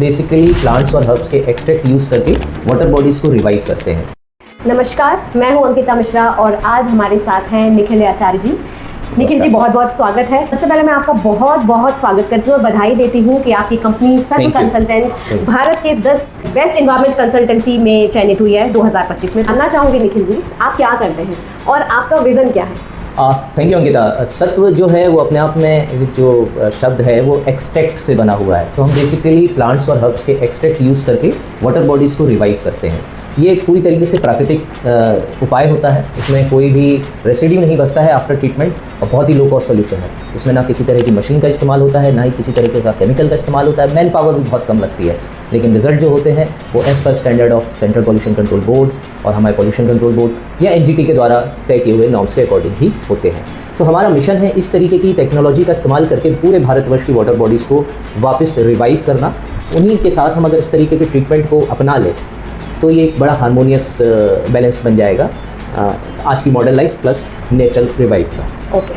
Basically plants और herbs के extract use करके वाटर बॉडीज़ को रिवाइव करते हैं। नमस्कार, मैं हूं अंकिता मिश्रा और आज हमारे साथ हैं निखिल आचार्य जी। निखिल जी, बहुत बहुत स्वागत है। सबसे पहले मैं आपका बहुत बहुत स्वागत करती हूँ और बधाई देती हूँ कि आपकी कंपनी सत्य कंसल्टेंट भारत के 10 बेस्ट एनवायरमेंट कंसल्टेंसी में चयनित हुई है 2025 में। जानना चाहूँगी निखिल जी, आप क्या करते हैं और आपका विजन क्या है? Thank you Ankita. सत्व जो है वो अपने आप में जो शब्द है वो एक्सट्रैक्ट से बना हुआ है। तो हम बेसिकली प्लांट्स और हर्ब्स के एक्सट्रैक्ट यूज़ करके वाटर बॉडीज़ को रिवाइव करते हैं। ये एक पूरी तरीके से प्राकृतिक उपाय होता है। इसमें कोई भी रेसिड्यू नहीं बचता है आफ्टर ट्रीटमेंट और बहुत ही लो कॉस्ट सोल्यूशन है। इसमें ना किसी तरह की मशीन का इस्तेमाल होता है, ना ही किसी तरीके का केमिकल का इस्तेमाल होता है। मैन पावर भी बहुत कम लगती है, लेकिन रिजल्ट जो होते हैं वो as per standard of central pollution control board और हमारे पॉल्यूशन कंट्रोल बोर्ड या एनजीटी के द्वारा तय किए हुए नॉर्म्स के अकॉर्डिंग ही होते हैं। तो हमारा मिशन है इस तरीके की टेक्नोलॉजी का इस्तेमाल करके पूरे भारतवर्ष की वाटर बॉडीज़ को वापस रिवाइव करना। उन्हीं के साथ हम अगर इस तरीके के ट्रीटमेंट को अपना लें तो ये एक बड़ा हार्मोनियस बैलेंस बन जाएगा आज की modern life plus natural revive का। ओके।